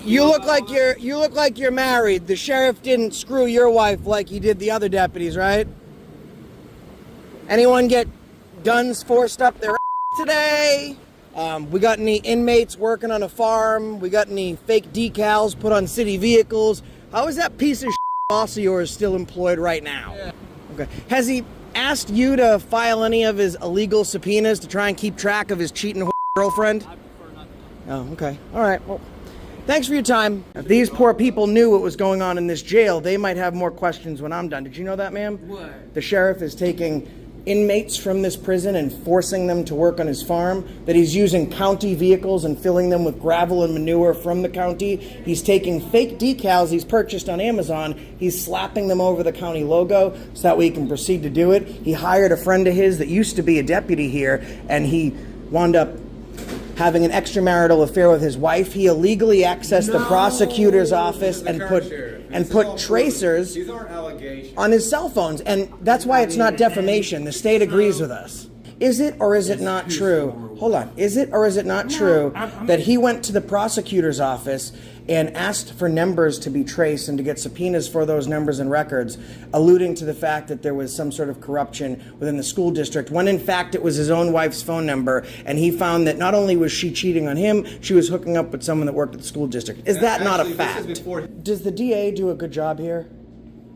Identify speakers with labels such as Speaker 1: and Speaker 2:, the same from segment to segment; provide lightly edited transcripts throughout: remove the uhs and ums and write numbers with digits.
Speaker 1: You look like you're married. The sheriff didn't screw your wife like he did the other deputies, right? Anyone get guns forced up their today? We got any inmates working on a farm? We got any fake decals put on city vehicles? How is that piece of boss of yours still employed right now? Yeah. Okay. Has he asked you to file any of his illegal subpoenas to try and keep track of his cheating girlfriend? I prefer not to. Oh, okay. All right. Well, thanks for your time. If these poor people knew what was going on in this jail, they might have more questions when I'm done. Did you know that, ma'am?
Speaker 2: What?
Speaker 1: The sheriff is taking inmates from this prison and forcing them to work on his farm, that he's using county vehicles and filling them with gravel and manure from the county. He's taking fake decals he's purchased on Amazon, he's slapping them over the county logo so that way he can proceed to do it. He hired a friend of his that used to be a deputy here, and he wound up having an extramarital affair with his wife. He illegally accessed the prosecutor's office and put tracers on his cell phones. And that's why it's not defamation. The state agrees with us. Is it or is it not true? Hold on. Is it or is it not true that he went to the prosecutor's office and asked for numbers to be traced and to get subpoenas for those numbers and records, alluding to the fact that there was some sort of corruption within the school district, when in fact it was his own wife's phone number, and he found that not only was she cheating on him, she was hooking up with someone that worked at the school district. Is that not a fact? Does the DA do a good job here?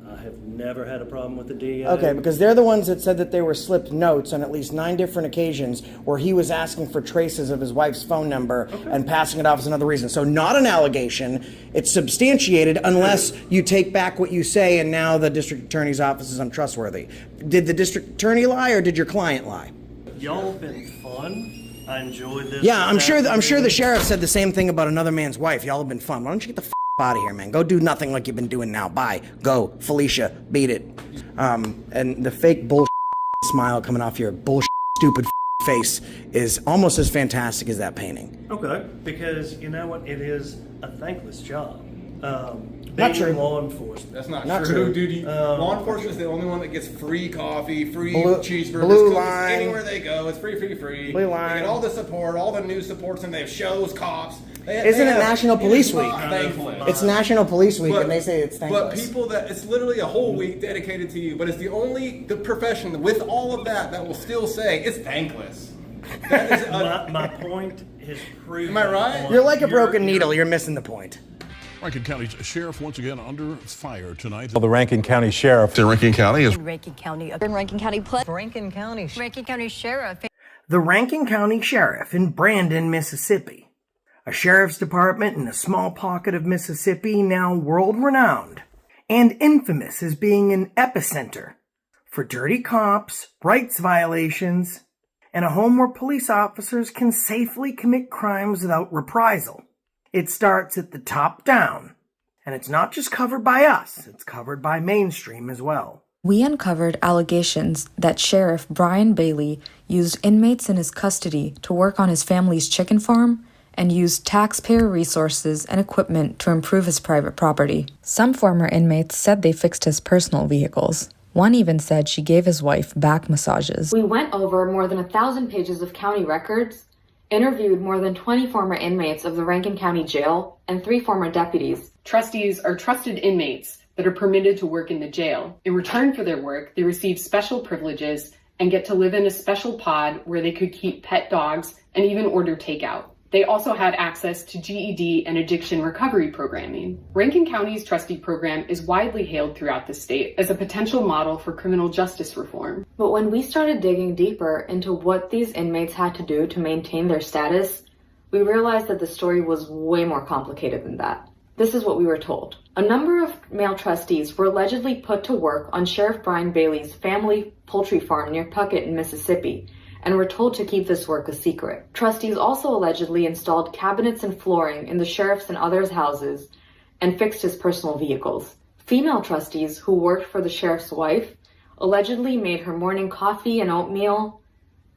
Speaker 3: I've never had a problem with the DA.
Speaker 1: Okay, because they're the ones that said that they were slipped notes on at least 9 different occasions where he was asking for traces of his wife's phone number and passing it off as another reason. So not an allegation. It's substantiated unless you take back what you say and now the district attorney's office is untrustworthy. Did the district attorney lie or did your client lie?
Speaker 3: Y'all have been fun. I enjoyed this.
Speaker 1: Yeah, I'm sure the sheriff said the same thing about another man's wife. Y'all have been fun. Why don't you get the out of here, man. Go do nothing like you've been doing now. Bye. Go. Felicia. Beat it. And the fake bullshit smile coming off your bullshit stupid face is almost as fantastic as that painting.
Speaker 3: Okay, because you know what? It is a thankless job.
Speaker 1: Not true.
Speaker 3: Law enforcement.
Speaker 4: That's not true, dude. Law enforcement is the only one that gets free coffee, free cheeseburgers,
Speaker 1: blue
Speaker 4: cookies,
Speaker 1: line.
Speaker 4: anywhere they go. It's free.
Speaker 1: Blue line.
Speaker 4: They get all the support, all the news supports, and they have shows, cops.
Speaker 1: Isn't it National Police Week?
Speaker 4: Thankless.
Speaker 1: It's National Police Week, and they say it's thankless.
Speaker 4: But people it's literally a whole week dedicated to you, but it's the profession with all of that will still say it's thankless. That is
Speaker 3: my point is proven.
Speaker 4: Am I right?
Speaker 1: You're like a broken needle. You're missing the point.
Speaker 5: Rankin County Sheriff once again under fire tonight.
Speaker 6: Well, the Rankin County Sheriff.
Speaker 5: In Rankin County is
Speaker 7: Rankin County. In Rankin County. Rankin County. Rankin County Sheriff.
Speaker 1: The Rankin County Sheriff in Brandon, Mississippi. A sheriff's department in a small pocket of Mississippi now world-renowned and infamous as being an epicenter for dirty cops, rights violations, and a home where police officers can safely commit crimes without reprisal. It starts at the top down, and it's not just covered by us, it's covered by mainstream as well.
Speaker 8: We uncovered allegations that Sheriff Brian Bailey used inmates in his custody to work on his family's chicken farm and used taxpayer resources and equipment to improve his private property. Some former inmates said they fixed his personal vehicles. One even said she gave his wife back massages.
Speaker 9: We went over more than 1,000 pages of county records, interviewed more than 20 former inmates of the Rankin County Jail, and 3 former deputies.
Speaker 10: Trustees are trusted inmates that are permitted to work in the jail. In return for their work, they receive special privileges and get to live in a special pod where they could keep pet dogs and even order takeout. They also had access to GED and addiction recovery programming. Rankin County's trustee program is widely hailed throughout the state as a potential model for criminal justice reform.
Speaker 9: But when we started digging deeper into what these inmates had to do to maintain their status, we realized that the story was way more complicated than that. This is what we were told. A number of male trustees were allegedly put to work on Sheriff Brian Bailey's family poultry farm near Puckett in Mississippi, and were told to keep this work a secret. Trustees also allegedly installed cabinets and flooring in the sheriff's and others' houses and fixed his personal vehicles. Female trustees who worked for the sheriff's wife allegedly made her morning coffee and oatmeal,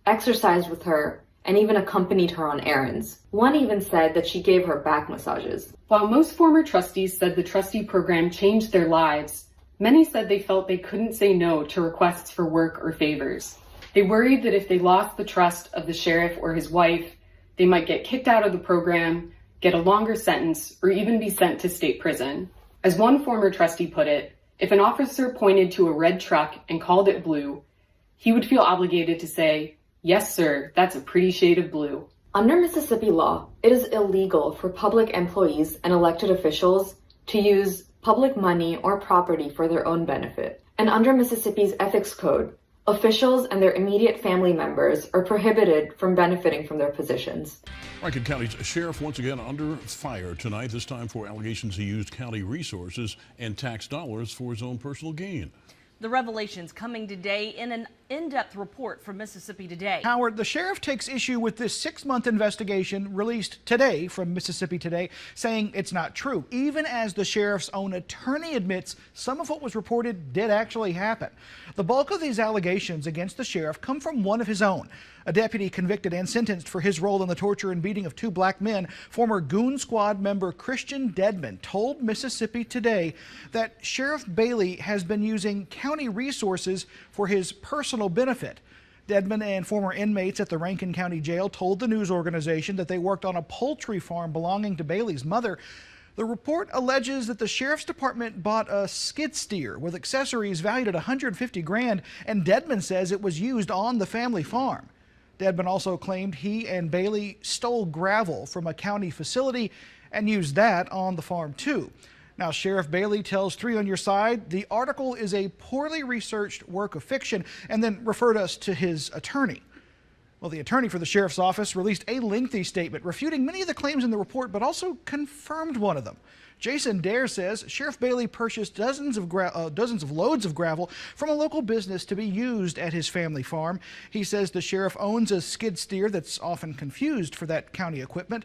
Speaker 9: exercised with her, and even accompanied her on errands. One even said that she gave her back massages.
Speaker 10: While most former trustees said the trustee program changed their lives, many said they felt they couldn't say no to requests for work or favors. They worried that if they lost the trust of the sheriff or his wife, they might get kicked out of the program, get a longer sentence, or even be sent to state prison. As one former trustee put it, if an officer pointed to a red truck and called it blue, he would feel obligated to say, "Yes, sir, that's a pretty shade of blue."
Speaker 9: Under Mississippi law, it is illegal for public employees and elected officials to use public money or property for their own benefit. And under Mississippi's ethics code, officials and their immediate family members are prohibited from benefiting from their positions.
Speaker 5: Rankin County's sheriff once again under fire tonight, this time for allegations he used county resources and tax dollars for his own personal gain.
Speaker 2: The revelations coming today in an in-depth report from Mississippi Today.
Speaker 6: Howard, the sheriff takes issue with this 6-month investigation released today from Mississippi Today, saying it's not true, even as the sheriff's own attorney admits some of what was reported did actually happen. The bulk of these allegations against the sheriff come from one of his own. A deputy convicted and sentenced for his role in the torture and beating of 2 black men, former Goon Squad member Christian Dedman told Mississippi Today that Sheriff Bailey has been using county resources for his personal benefit. Dedman and former inmates at the Rankin County Jail told the news organization that they worked on a poultry farm belonging to Bailey's mother. The report alleges that the sheriff's department bought a skid steer with accessories valued at $150,000, and Dedman says it was used on the family farm. Dedman also claimed he and Bailey stole gravel from a county facility and used that on the farm too. Now, Sheriff Bailey tells 3 on Your Side the article is a poorly researched work of fiction and then referred us to his attorney. Well, the attorney for the sheriff's office released a lengthy statement refuting many of the claims in the report, but also confirmed one of them. Jason Dare says Sheriff Bailey purchased dozens of loads of gravel from a local business to be used at his family farm. He says the sheriff owns a skid steer that's often confused for that county equipment.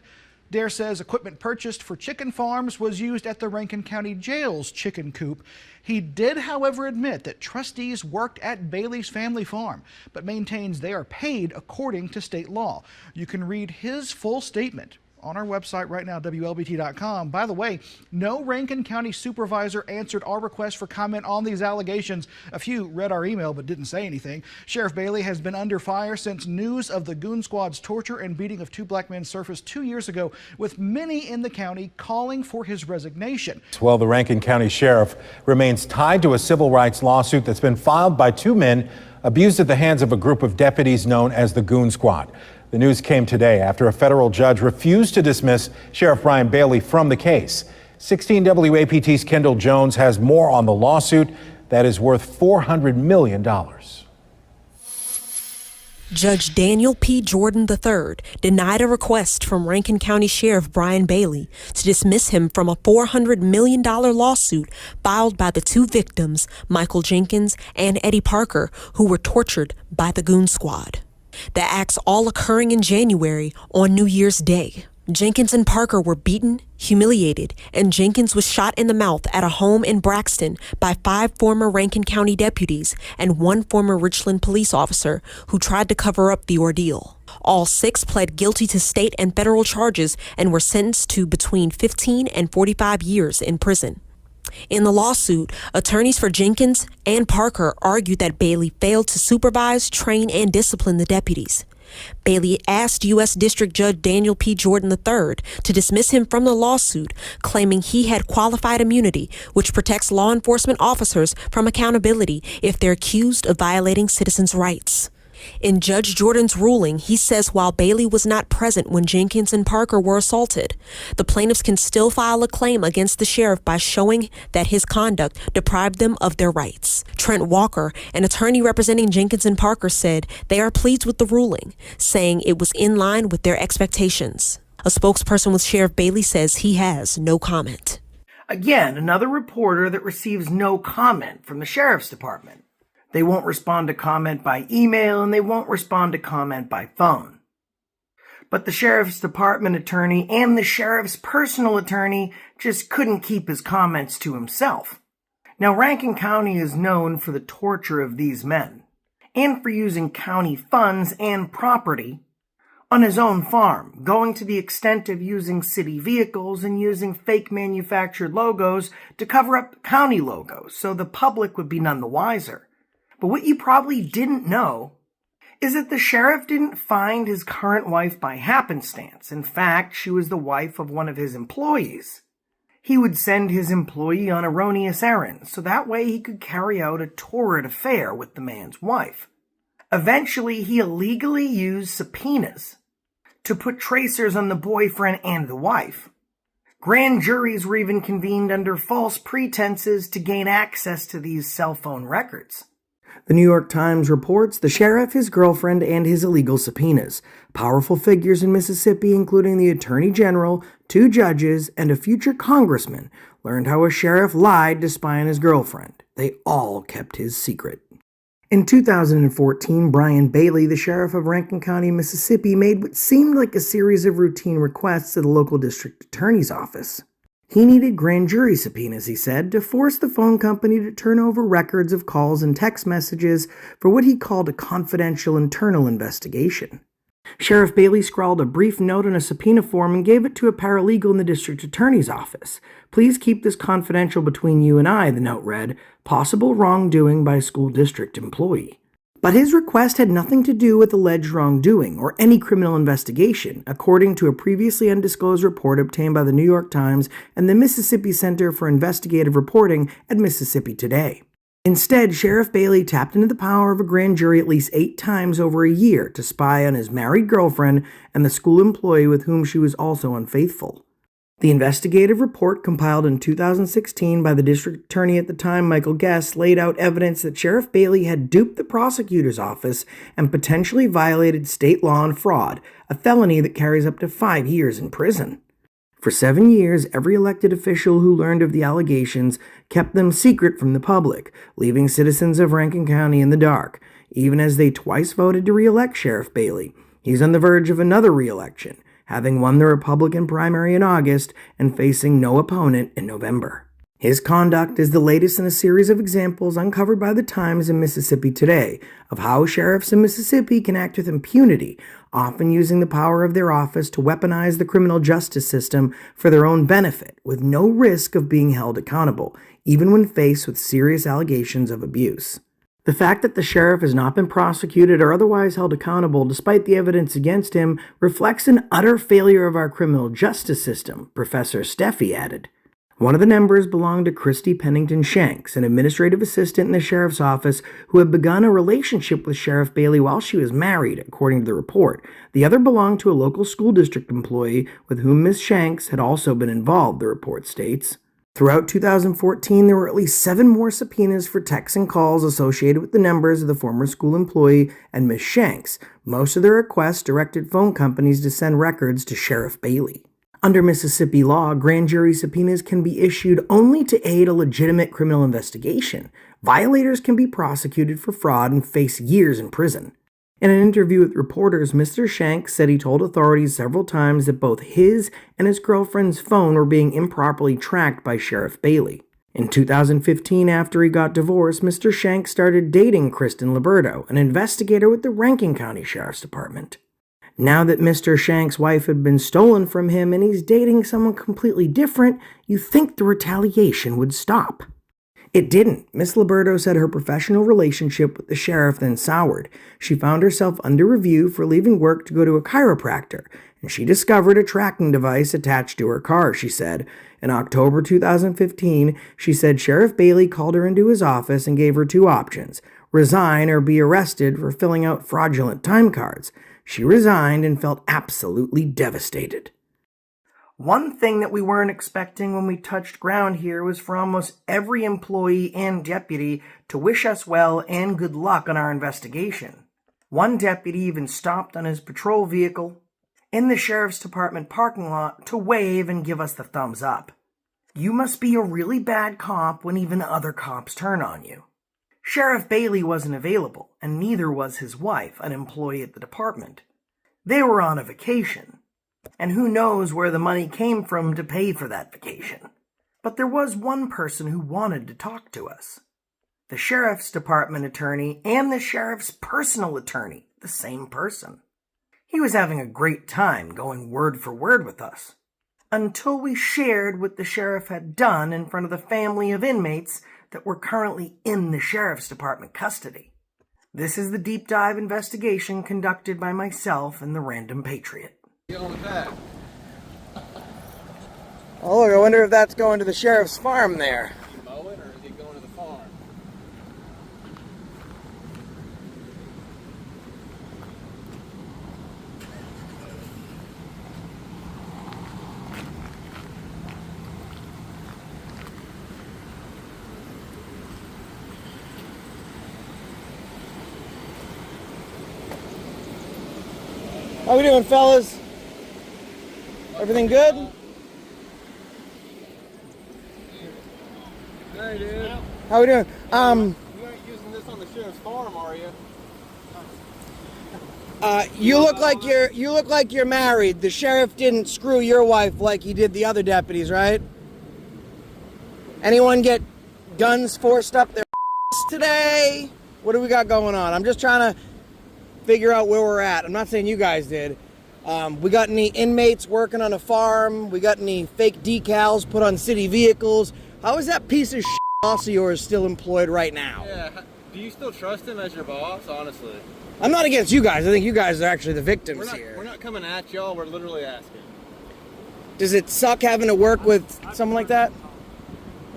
Speaker 6: Dare says equipment purchased for chicken farms was used at the Rankin County Jail's chicken coop. He did, however, admit that trustees worked at Bailey's family farm, but maintains they are paid according to state law. You can read his full statement on our website right now, WLBT.com. By the way, no Rankin County supervisor answered our request for comment on these allegations. A few read our email but didn't say anything. Sheriff Bailey has been under fire since news of the Goon Squad's torture and beating of 2 black men surfaced 2 years ago, with many in the county calling for his resignation.
Speaker 11: Well, the Rankin County Sheriff remains tied to a civil rights lawsuit that's been filed by 2 men abused at the hands of a group of deputies known as the Goon Squad. The news came today after a federal judge refused to dismiss Sheriff Brian Bailey from the case. 16 WAPT's Kendall Jones has more on the lawsuit that is worth $400 million.
Speaker 12: Judge Daniel P. Jordan III denied a request from Rankin County Sheriff Brian Bailey to dismiss him from a $400 million lawsuit filed by the 2 victims, Michael Jenkins and Eddie Parker, who were tortured by the Goon Squad. The acts all occurring in January on New Year's Day. Jenkins and Parker were beaten, humiliated, and Jenkins was shot in the mouth at a home in Braxton by 5 former Rankin County deputies and 1 former Richland police officer who tried to cover up the ordeal. All 6 pled guilty to state and federal charges and were sentenced to between 15 and 45 years in prison. In the lawsuit, attorneys for Jenkins and Parker argued that Bailey failed to supervise, train, and discipline the deputies. Bailey asked U.S. District Judge Daniel P. Jordan III to dismiss him from the lawsuit, claiming he had qualified immunity, which protects law enforcement officers from accountability if they're accused of violating citizens' rights. In Judge Jordan's ruling, he says while Bailey was not present when Jenkins and Parker were assaulted, the plaintiffs can still file a claim against the sheriff by showing that his conduct deprived them of their rights. Trent Walker, an attorney representing Jenkins and Parker, said they are pleased with the ruling, saying it was in line with their expectations. A spokesperson with Sheriff Bailey says he has no comment.
Speaker 1: Again, another reporter that receives no comment from the sheriff's department. They won't respond to comment by email, and they won't respond to comment by phone. But the sheriff's department attorney and the sheriff's personal attorney just couldn't keep his comments to himself. Now, Rankin County is known for the torture of these men, and for using county funds and property on his own farm, going to the extent of using city vehicles and using fake manufactured logos to cover up county logos, so the public would be none the wiser. But what you probably didn't know is that the sheriff didn't find his current wife by happenstance. In fact, she was the wife of one of his employees. He would send his employee on erroneous errands, so that way he could carry out a torrid affair with the man's wife. Eventually, he illegally used subpoenas to put tracers on the boyfriend and the wife. Grand juries were even convened under false pretenses to gain access to these cell phone records. The New York Times reports the sheriff, his girlfriend, and his illegal subpoenas. Powerful figures in Mississippi, including the Attorney General, 2 judges, and a future congressman, learned how a sheriff lied to spy on his girlfriend. They all kept his secret. In 2014, Brian Bailey, the sheriff of Rankin County, Mississippi, made what seemed like a series of routine requests to the local district attorney's office. He needed grand jury subpoenas, he said, to force the phone company to turn over records of calls and text messages for what he called a confidential internal investigation. Sheriff Bailey scrawled a brief note on a subpoena form and gave it to a paralegal in the district attorney's office. "Please keep this confidential between you and I," the note read. "Possible wrongdoing by a school district employee." But his request had nothing to do with alleged wrongdoing or any criminal investigation, according to a previously undisclosed report obtained by the New York Times and the Mississippi Center for Investigative Reporting at Mississippi Today. Instead, Sheriff Bailey tapped into the power of a grand jury at least 8 times over a year to spy on his married girlfriend and the school employee with whom she was also unfaithful. The investigative report, compiled in 2016 by the district attorney at the time, Michael Guest, laid out evidence that Sheriff Bailey had duped the prosecutor's office and potentially violated state law and fraud, a felony that carries up to 5 years in prison. For 7 years, every elected official who learned of the allegations kept them secret from the public, leaving citizens of Rankin County in the dark, even as they twice voted to re-elect Sheriff Bailey. He's on the verge of another re-election, having won the Republican primary in August and facing no opponent in November. His conduct is the latest in a series of examples uncovered by the Times and Mississippi Today of how sheriffs in Mississippi can act with impunity, often using the power of their office to weaponize the criminal justice system for their own benefit, with no risk of being held accountable, even when faced with serious allegations of abuse. The fact that the sheriff has not been prosecuted or otherwise held accountable despite the evidence against him reflects an utter failure of our criminal justice system, Professor Steffi added. One of the members belonged to Christy Pennington Shanks, an administrative assistant in the sheriff's office who had begun a relationship with Sheriff Bailey while she was married, according to the report. The other belonged to a local school district employee with whom Ms. Shanks had also been involved, the report states. Throughout 2014, there were at least 7 more subpoenas for texts and calls associated with the numbers of the former school employee and Ms. Shanks. Most of the requests directed phone companies to send records to Sheriff Bailey. Under Mississippi law, grand jury subpoenas can be issued only to aid a legitimate criminal investigation. Violators can be prosecuted for fraud and face years in prison. In an interview with reporters, Mr. Shanks said he told authorities several times that both his and his girlfriend's phone were being improperly tracked by Sheriff Bailey. In 2015, after he got divorced, Mr. Shanks started dating Kristen Liberto, an investigator with the Rankin County Sheriff's Department. Now that Mr. Shanks' wife had been stolen from him and he's dating someone completely different, you think the retaliation would stop. It didn't. Miss Liberto said her professional relationship with the sheriff then soured. She found herself under review for leaving work to go to a chiropractor, and she discovered a tracking device attached to her car, she said. In October 2015, she said Sheriff Bailey called her into his office and gave her 2 options: resign or be arrested for filling out fraudulent time cards. She resigned and felt absolutely devastated. One thing that we weren't expecting when we touched ground here was for almost every employee and deputy to wish us well and good luck on our investigation. One deputy even stopped on his patrol vehicle in the sheriff's department parking lot to wave and give us the thumbs up. You must be a really bad cop when even other cops turn on you. Sheriff Bailey wasn't available, and neither was his wife, an employee at the department. They were on a vacation. And who knows where the money came from to pay for that vacation. But there was one person who wanted to talk to us. The sheriff's department attorney and the sheriff's personal attorney, the same person. He was having a great time going word for word with us, until we shared what the sheriff had done in front of the family of inmates that were currently in the sheriff's department custody. This is the deep dive investigation conducted by myself and the Random Patriot.
Speaker 4: Get on with that.
Speaker 1: Oh, look, I wonder if that's going to the sheriff's farm there.
Speaker 4: Is he mowing or is he going to the farm?
Speaker 1: How we doing, fellas? Everything good?
Speaker 4: Hey, dude.
Speaker 1: How we doing?
Speaker 4: You ain't using this on the sheriff's farm, are you?
Speaker 1: You look like you're married. The sheriff didn't screw your wife like he did the other deputies, right? Anyone get guns forced up their today? What do we got going on? I'm just trying to figure out where we're at. I'm not saying you guys did. We got any inmates working on a farm? We got any fake decals put on city vehicles? How is that piece of boss of yours still employed right now?
Speaker 4: Yeah. Do you still trust him as your boss, honestly?
Speaker 1: I'm not against you guys. I think you guys are actually the victims here.
Speaker 4: We're not coming at y'all. We're literally asking.
Speaker 1: Does it suck having to work with someone like that?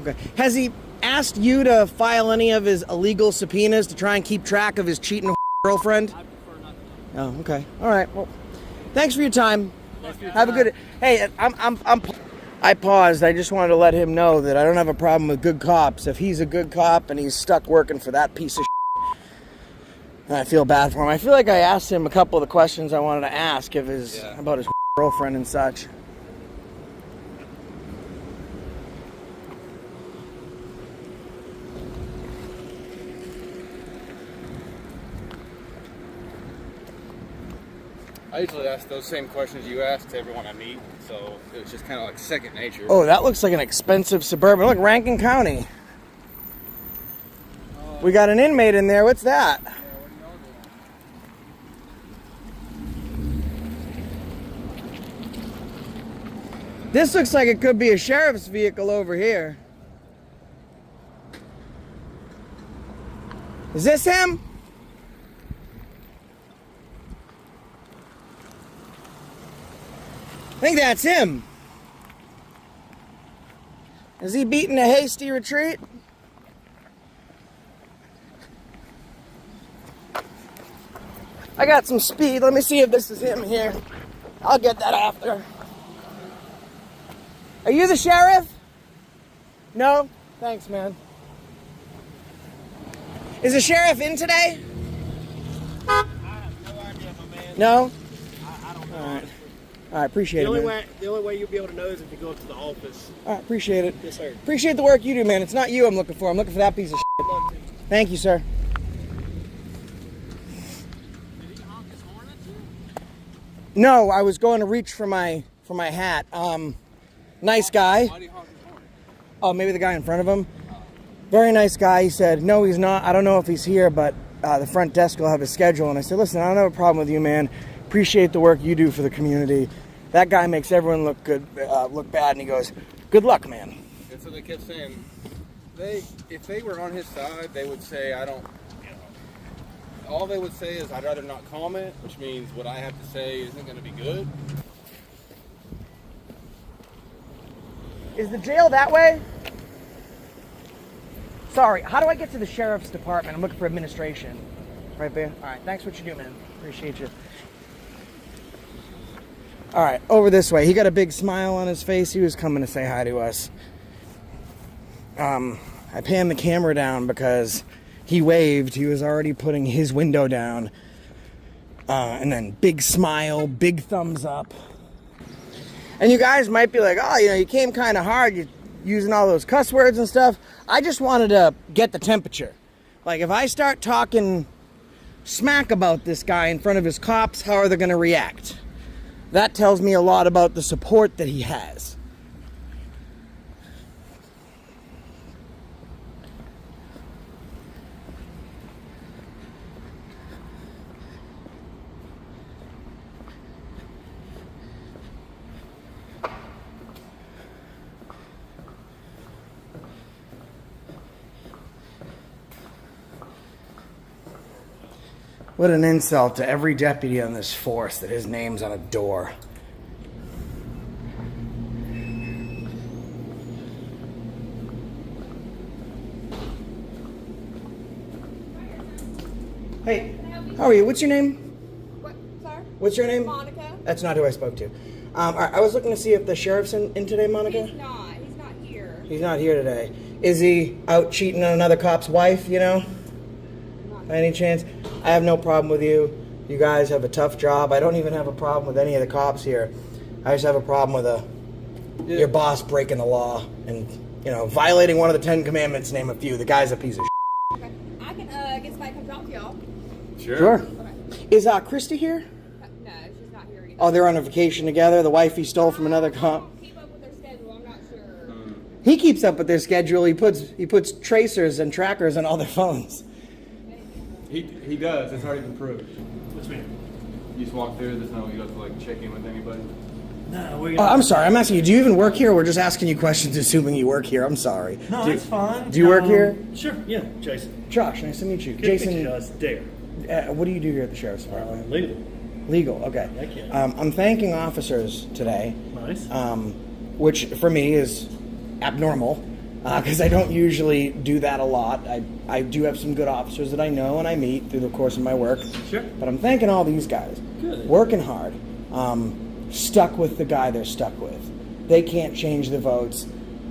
Speaker 1: Okay. Has he asked you to file any of his illegal subpoenas to try and keep track of his cheating girlfriend? I prefer not to. Oh, okay. All right. Well, thanks for your time. Have a good. Hey, I paused. I just wanted to let him know that I don't have a problem with good cops. If he's a good cop and he's stuck working for that piece of I feel bad for him. I feel like I asked him a couple of the questions I wanted to ask about his girlfriend and such.
Speaker 4: I usually ask those same questions you ask to everyone I meet, so it's just kind of like second nature.
Speaker 1: Oh, that looks like an expensive Suburban. Look, Rankin County. We got an inmate in there. What's that? This looks like it could be a sheriff's vehicle over here. Is this him? I think that's him. Is he beating a hasty retreat? I got some speed. Let me see if this is him here. I'll get that after. Are you the sheriff? No? Thanks, man. Is the sheriff in today?
Speaker 13: I have no idea, my man.
Speaker 1: No?
Speaker 13: I don't know.
Speaker 1: All right. All right, appreciate it, man.
Speaker 13: The only way you'll be able to know is if you go up to the office.
Speaker 1: All right, appreciate it.
Speaker 13: Yes, sir.
Speaker 1: Appreciate the work you do, man. It's not you I'm looking for. I'm looking for that piece of shit. Thank you, sir.
Speaker 13: Did he honk his horn at you?
Speaker 1: No, I was going to reach for my hat. Nice guy.
Speaker 4: Why do you honk his horn?
Speaker 1: Oh, maybe the guy in front of him. Very nice guy. He said, no, he's not. I don't know if he's here, but the front desk will have his schedule. And I said, listen, I don't have a problem with you, man. Appreciate the work you do for the community. That guy makes everyone look good, look bad. And he goes, good luck, man.
Speaker 4: And so they kept saying, if they were on his side, they would say, all they would say is, I'd rather not comment, which means what I have to say isn't going to be good.
Speaker 1: Is the jail that way? Sorry, how do I get to the sheriff's department? I'm looking for administration. Right there? All right, thanks for what you do, man. Appreciate you. All right, over this way. He got a big smile on his face. He was coming to say hi to us. I panned the camera down because he waved. He was already putting his window down. And then big smile, big thumbs up. And you guys might be like, oh, you came kind of hard. You're using all those cuss words and stuff. I just wanted to get the temperature. Like, if I start talking smack about this guy in front of his cops, how are they going to react? That tells me a lot about the support that he has. What an insult to every deputy on this force that his name's on a door. Hey, how are you? What's your name?
Speaker 14: What, sir?
Speaker 1: What's your name?
Speaker 14: Monica.
Speaker 1: That's not who I spoke to. All right, I was looking to see if the sheriff's in today, Monica.
Speaker 14: He's not. He's not here.
Speaker 1: He's not here today. Is he out cheating on another cop's wife, you know? By any chance? I have no problem with you. You guys have a tough job. I don't even have a problem with any of the cops here. I just have a problem with your boss breaking the law and, you know, violating one of the 10 commandments, name a few. The guy's a piece of shit.
Speaker 14: Okay. I can get somebody to come talk to y'all.
Speaker 1: Sure.
Speaker 14: Okay.
Speaker 1: Is Christy here?
Speaker 14: No, she's not here either.
Speaker 1: Oh, they're on a vacation together? The wife he stole from another cop?
Speaker 14: Keep up with their schedule. I'm not sure.
Speaker 1: He keeps up with their schedule. He puts tracers and trackers on all their phones.
Speaker 4: He does. It's already been proved.
Speaker 3: What's me?
Speaker 4: You just walk through. There's no you have to like check in with anybody.
Speaker 3: No, we're
Speaker 1: Oh, I'm sorry. I'm asking you, do you even work here? We're just asking you questions assuming you work here. I'm sorry.
Speaker 3: No, it's fine.
Speaker 1: Do you work here?
Speaker 3: Sure, yeah, Jason.
Speaker 1: Josh, nice to meet you.
Speaker 3: Good
Speaker 1: Jason,
Speaker 3: to meet you, Josh. Dare.
Speaker 1: what do you do here at the Sheriff's Department?
Speaker 3: Legal.
Speaker 1: Legal, okay.
Speaker 3: Heck yeah.
Speaker 1: I'm thanking officers today.
Speaker 3: Nice.
Speaker 1: Which for me is abnormal because I don't usually do that a lot. I do have some good officers that I know and I meet through the course of my work.
Speaker 3: Sure.
Speaker 1: But I'm thanking all these guys.
Speaker 3: Good.
Speaker 1: Working hard. Stuck with the guy they're stuck with. They can't change the votes.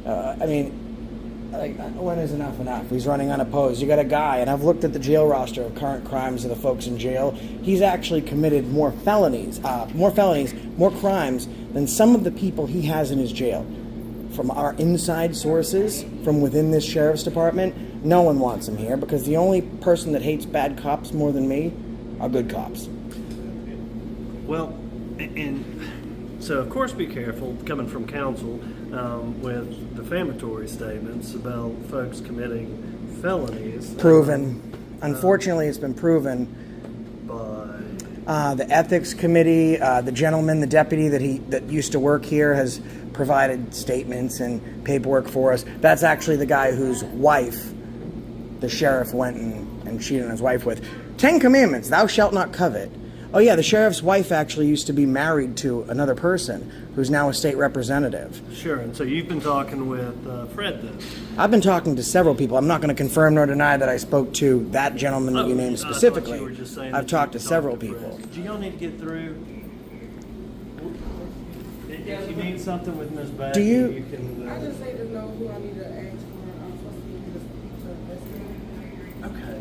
Speaker 1: I mean, like, when is enough enough? He's running unopposed. You got a guy, and I've looked at the jail roster of current crimes of the folks in jail. He's actually committed more felonies, more crimes than some of the people he has in his jail. From our inside sources, from within this sheriff's department, no one wants him here because the only person that hates bad cops more than me are good cops.
Speaker 3: Well, and so of course be careful coming from counsel with defamatory statements about folks committing felonies.
Speaker 1: Proven. Unfortunately, it's been proven
Speaker 3: By
Speaker 1: the ethics committee, the gentleman, the deputy that used to work here has provided statements and paperwork for us. That's actually the guy whose wife the sheriff went and cheated on his wife with. 10 Commandments, thou shalt not covet. Oh yeah, the sheriff's wife actually used to be married to another person who's now a state representative.
Speaker 3: Sure, and so you've been talking with Fred then?
Speaker 1: I've been talking to several people. I'm not going to confirm nor deny that I spoke to that gentleman that you named specifically.
Speaker 3: I thought you were just saying
Speaker 1: I've
Speaker 3: that
Speaker 1: talked to
Speaker 3: you
Speaker 1: several
Speaker 3: Fred.
Speaker 1: people.
Speaker 3: Do y'all need to get through? If you need something with Ms. Back,
Speaker 1: Do you-
Speaker 3: you can.
Speaker 14: I just need to know who I need to ask for. I'm supposed to speak to the
Speaker 3: Okay.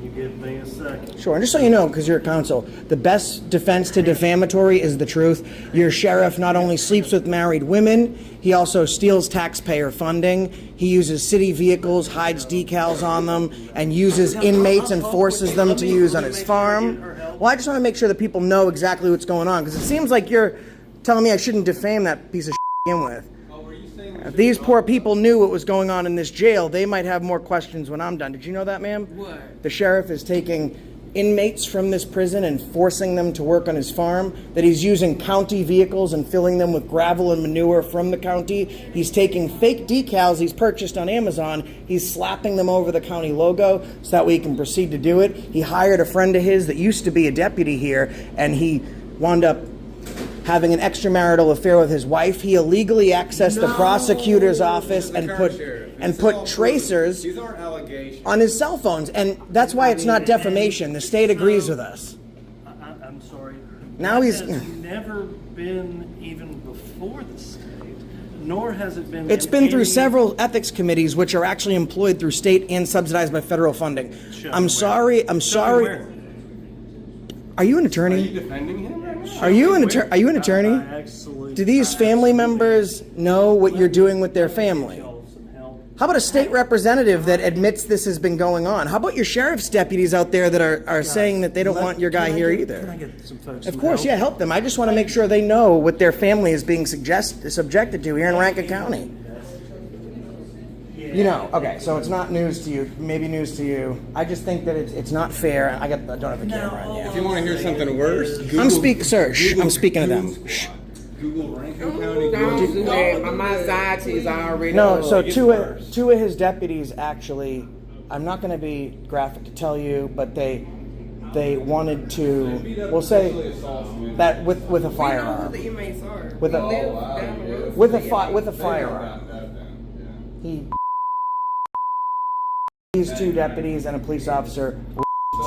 Speaker 3: You give me a second.
Speaker 1: Sure, and just so you know, because you're a counsel, the best defense to defamatory is the truth. Your sheriff not only sleeps with married women, he also steals taxpayer funding. He uses city vehicles, hides decals on them, and uses inmates and forces them to use on his farm. Well, I just want to make sure that people know exactly what's going on, because it seems like you're telling me I shouldn't defame that piece of shit to begin with. If these poor people knew what was going on in this jail, they might have more questions when I'm done. Did you know that, ma'am?
Speaker 14: What?
Speaker 1: The sheriff is taking inmates from this prison and forcing them to work on his farm, that he's using county vehicles and filling them with gravel and manure from the county. He's taking fake decals he's purchased on Amazon. He's slapping them over the county logo so that way he can proceed to do it. He hired a friend of his that used to be a deputy here, and he wound up having an extramarital affair with his wife. He illegally accessed the prosecutor's office and put tracers
Speaker 4: These aren't allegations.
Speaker 1: on his cell phones, and that's why it's not defamation. The state agrees with us.
Speaker 3: I'm sorry.
Speaker 1: Now he's-
Speaker 3: That has never been even before the state, nor has it been.
Speaker 1: It's
Speaker 3: in
Speaker 1: been through
Speaker 3: any-
Speaker 1: several ethics committees, which are actually employed through state and subsidized by federal funding. I'm sorry. Are you an attorney?
Speaker 4: Are you defending him right now?
Speaker 1: Are you an attorney?
Speaker 3: Absolutely.
Speaker 1: Do these family members know what you're doing with their family? How about a state representative that admits this has been going on? How about your sheriff's deputies out there that are saying that they don't want your guy here either?
Speaker 3: Can I get some folks?
Speaker 1: Of course, yeah, help them. I just want to make sure they know what their family is being subjected to here in Rankin County. You know, okay, so it's not news to you, maybe news to you. I just think that it's not fair. I don't have a camera on
Speaker 4: If
Speaker 1: you.
Speaker 4: you want to hear something worse, Google,
Speaker 1: I'm speaking, sir. Shh, I'm speaking to them. Shh.
Speaker 4: Google Rankin County.
Speaker 15: Don't do that. My anxiety is already
Speaker 1: No,
Speaker 15: up.
Speaker 1: so two of his deputies actually, I'm not going to be graphic to tell you, but they they wanted to, we'll say that with a
Speaker 14: We know who
Speaker 1: firearm.
Speaker 14: the inmates are.
Speaker 1: With
Speaker 14: We
Speaker 1: a-
Speaker 14: live down the road.
Speaker 1: With
Speaker 14: from
Speaker 1: a firearm. He these two deputies and a police officer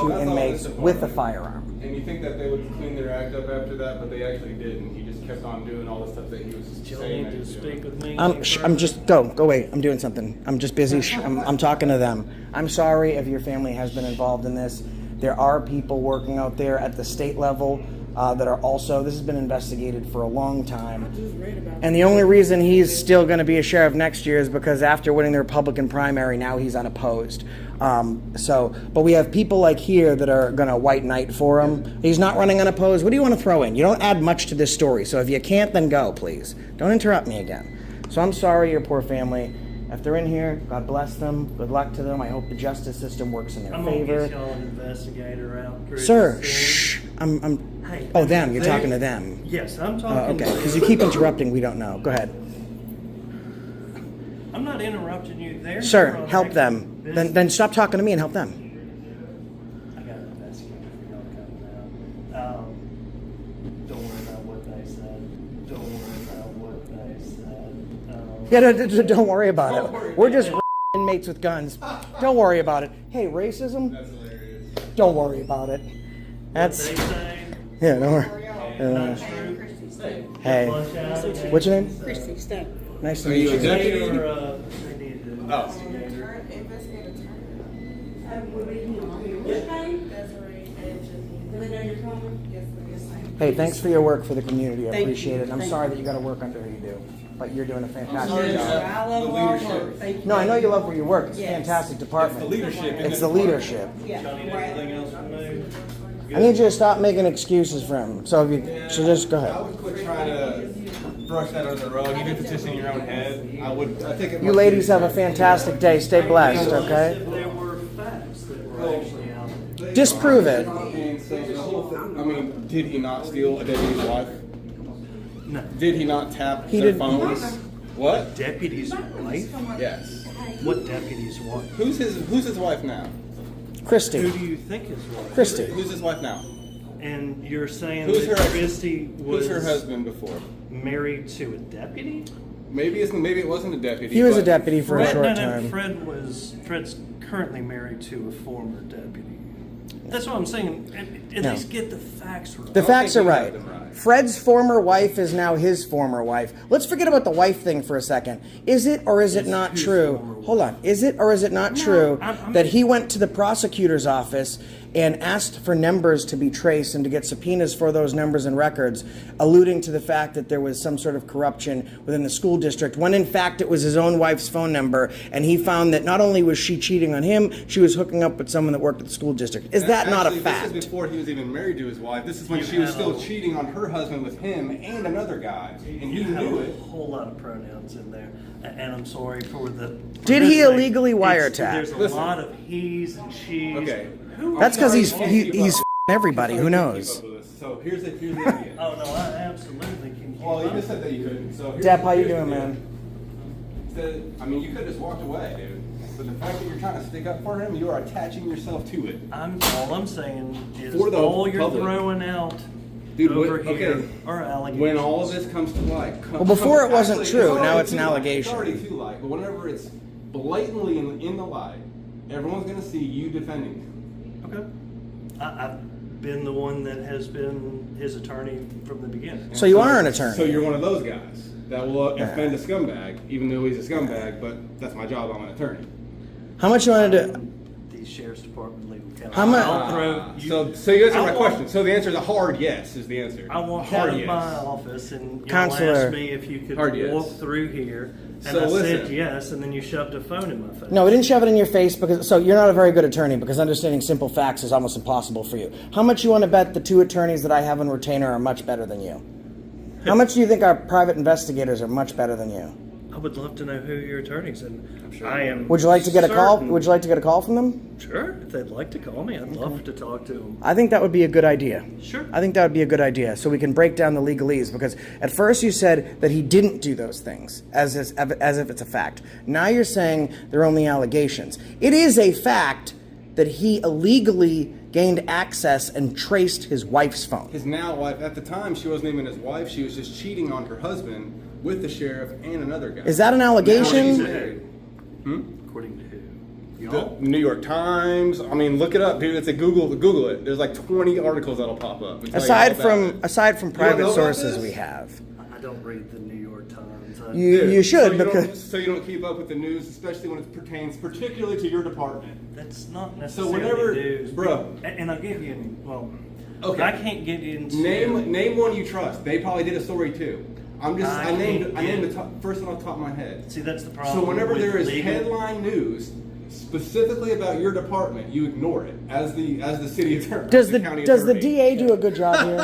Speaker 1: two inmates with a firearm.
Speaker 4: And you think that they would clean their act up after that, but they actually didn't. He just kept on doing all the stuff that he was saying.
Speaker 3: Need to speak with me.
Speaker 1: I'm just go away. I'm doing something. I'm just busy. I'm talking to them. I'm sorry if your family has been involved in this. There are people working out there at the state level that are also. This has been investigated for a long time. And the only reason he's still going to be a sheriff next year is because after winning the Republican primary, now he's unopposed. But we have people like here that are going to white knight for him. He's not running unopposed. What do you want to throw in? You don't add much to this story. So if you can't, then go, please. Don't interrupt me again. So I'm sorry, your poor family. If they're in here, God bless them. Good luck to them. I hope the justice system works in their
Speaker 3: I'm
Speaker 1: favor.
Speaker 3: gonna get y'all an investigator out. pretty
Speaker 1: Sir,
Speaker 3: soon.
Speaker 1: shh.
Speaker 3: Hey,
Speaker 1: Oh, them. You're
Speaker 3: they-
Speaker 1: talking to them.
Speaker 3: Yes, I'm talking.
Speaker 1: Okay, because you keep interrupting. We don't know. Go ahead.
Speaker 3: I'm not interrupting you there.
Speaker 1: Sir, help them. Then stop talking to me and help them.
Speaker 3: I got an investigator for y'all coming out. Don't worry about what they said. Don't worry about what they said.
Speaker 1: Yeah, don't worry about it. We're just inmates with guns. Don't worry about it. Hey, racism? That's hilarious. Don't worry about it. That's...
Speaker 3: They say,
Speaker 1: Yeah, don't worry.
Speaker 3: not true.
Speaker 1: Hey. What's your name?
Speaker 14: Christy, stay.
Speaker 1: Nice to
Speaker 4: Are
Speaker 1: meet
Speaker 4: you a
Speaker 1: you.
Speaker 4: deputy?
Speaker 3: They need an investigator.
Speaker 14: Investigator Turner.
Speaker 1: Hey, thanks for your work for the community. I appreciate it. And I'm sorry that you got to work under who you do. But you're doing a fantastic job.
Speaker 14: I love Walmart. Thank you.
Speaker 1: No, I know you love where you work. It's a
Speaker 14: Yes.
Speaker 1: fantastic department.
Speaker 4: It's the leadership.
Speaker 1: It's the leadership.
Speaker 14: Yeah,
Speaker 3: Y'all need
Speaker 14: right.
Speaker 3: anything else from me?
Speaker 1: I need you to stop making excuses for him. So just go
Speaker 4: I
Speaker 1: ahead.
Speaker 4: would quit trying to brush that under the rug, even if it's just in your own head. I take it.
Speaker 1: You ladies have a fantastic day. Stay blessed, okay?
Speaker 3: If there were facts that were actually out there.
Speaker 1: Disprove it.
Speaker 4: And so the whole thing, I mean, did he not steal a deputy's wife?
Speaker 3: No.
Speaker 4: Did he not tap
Speaker 1: He
Speaker 4: their
Speaker 1: did-
Speaker 4: phones? What?
Speaker 3: Deputy's wife?
Speaker 4: Yes.
Speaker 3: What deputy's wife?
Speaker 4: Who's his wife now?
Speaker 3: Who
Speaker 1: Christy.
Speaker 3: do you think is wife?
Speaker 1: Christy.
Speaker 4: Who's his wife now?
Speaker 3: And you're saying
Speaker 4: Who's
Speaker 3: that
Speaker 4: her-
Speaker 3: Christy was
Speaker 4: Who's her husband before?
Speaker 3: married to a deputy?
Speaker 4: Maybe it wasn't a deputy.
Speaker 1: He was a
Speaker 4: but-
Speaker 1: deputy for a
Speaker 3: Fred,
Speaker 1: short
Speaker 3: no,
Speaker 1: time.
Speaker 3: Fred's currently married to a former deputy. That's what I'm saying. At
Speaker 1: No.
Speaker 3: least get the facts right.
Speaker 1: The facts are
Speaker 4: think you
Speaker 1: right.
Speaker 4: have them right.
Speaker 1: Fred's former wife is now his former wife. Let's forget about the wife thing for a second. Is it or is it not
Speaker 3: whose
Speaker 1: true?
Speaker 3: former wife?
Speaker 1: Hold on. Is it or is it not true
Speaker 3: I'm-
Speaker 1: that he went to the prosecutor's office and asked for numbers to be traced and to get subpoenas for those numbers and records, alluding to the fact that there was some sort of corruption within the school district, when in fact it was his own wife's phone number, and he found that not only was she cheating on him, she was hooking up with someone that worked at the school district. Is that not a
Speaker 4: Actually,
Speaker 1: fact?
Speaker 4: This is before he was even married to his wife. This is when she was still cheating on her husband with him and another guy, and he
Speaker 3: You have
Speaker 4: knew
Speaker 3: a
Speaker 4: it.
Speaker 3: whole lot of pronouns in there, and I'm sorry for the.
Speaker 1: Did
Speaker 3: this
Speaker 1: he
Speaker 3: thing.
Speaker 1: illegally wiretap?
Speaker 3: There's a
Speaker 4: Listen.
Speaker 3: lot of he's and she's.
Speaker 4: Okay.
Speaker 1: That's because he's
Speaker 4: Sorry,
Speaker 1: he's everybody. Who knows?
Speaker 4: So here's the idea.
Speaker 3: Oh no, I absolutely can.
Speaker 4: Well, you just said that you couldn't. So here's
Speaker 1: Depp, how you
Speaker 4: here's the
Speaker 1: doing,
Speaker 4: deal.
Speaker 1: man?
Speaker 4: I mean, you could have just walked away, dude. But the fact that you're trying to stick up for him, you are attaching yourself to it.
Speaker 3: All I'm saying is
Speaker 4: For the
Speaker 3: all you're
Speaker 4: public.
Speaker 3: throwing out
Speaker 4: Dude,
Speaker 3: over
Speaker 4: okay.
Speaker 3: here are allegations.
Speaker 4: When all of this comes to light,
Speaker 1: Well, before it wasn't true, now it's an
Speaker 4: already
Speaker 1: allegation.
Speaker 4: It's already too light, but whenever it's blatantly in the light, everyone's going to see you defending him.
Speaker 3: Okay. I've been the one that has been his attorney from the beginning.
Speaker 1: So you are an attorney.
Speaker 4: So you're one of those guys that will offend a scumbag, even though he's a scumbag. But that's my job. I'm an attorney.
Speaker 1: How much you want to do?
Speaker 3: The sheriff's department legal counsel.
Speaker 1: How much-
Speaker 3: I'll throw you.
Speaker 4: So you answer
Speaker 3: I
Speaker 4: my
Speaker 3: want-
Speaker 4: question. So the answer is a hard yes. Is the answer?
Speaker 3: I walked
Speaker 4: hard
Speaker 3: out of
Speaker 4: yes.
Speaker 3: my office and y'all
Speaker 1: Counselor.
Speaker 3: asked me if you could
Speaker 4: Hard yes.
Speaker 3: walk through here, and
Speaker 4: So
Speaker 3: I said
Speaker 4: listen.
Speaker 3: yes, and then you shoved a phone in my face.
Speaker 1: No, we didn't shove it in your face because. So you're not a very good attorney because understanding simple facts is almost impossible for you. How much you want to bet the two attorneys that I have on retainer are much better than you? How much do you think our private investigators are much better than you?
Speaker 3: I would love to know who your attorneys and I am.
Speaker 1: Would you like to get a call?
Speaker 3: certain-
Speaker 1: Would you like to get a call from them?
Speaker 3: Sure, if they'd like to call me, I'd love to talk to them.
Speaker 1: I think that would be a good idea.
Speaker 3: Sure.
Speaker 1: I think that would be a good idea so we can break down the legalese because at first you said that he didn't do those things as if it's a fact. Now you're saying they're only allegations. It is a fact that he illegally gained access and traced his wife's phone.
Speaker 4: His now wife, at the time, she wasn't even his wife. She was just cheating on her husband with the sheriff and another guy.
Speaker 1: Is that an allegation?
Speaker 4: Now she's married.
Speaker 3: According to who?
Speaker 4: The New York Times. I mean, look it up, dude. It's a Google it. There's like 20 articles that'll pop up. and tell you all
Speaker 1: Aside
Speaker 4: about
Speaker 1: from
Speaker 4: it.
Speaker 1: private
Speaker 4: know about
Speaker 1: sources
Speaker 4: this?
Speaker 1: we have.
Speaker 3: I don't read the New York Times.
Speaker 1: You should,
Speaker 4: so you
Speaker 1: because
Speaker 4: don't, so you don't keep up with the news, especially when it pertains particularly to your department.
Speaker 3: That's not
Speaker 4: So
Speaker 3: necessarily
Speaker 4: whenever,
Speaker 3: news,
Speaker 4: bro.
Speaker 3: And I'll give you, well,
Speaker 4: Okay.
Speaker 3: I can't get into
Speaker 4: Name one you trust. They probably did a story too. I named the first one off the top of my head.
Speaker 3: See, that's the problem.
Speaker 4: So whenever
Speaker 3: with
Speaker 4: there is
Speaker 3: legal-
Speaker 4: headline news specifically about your department, you ignore it as the city attorney.
Speaker 1: Does the
Speaker 4: county
Speaker 1: does the
Speaker 4: attorney.
Speaker 1: DA do a good job here?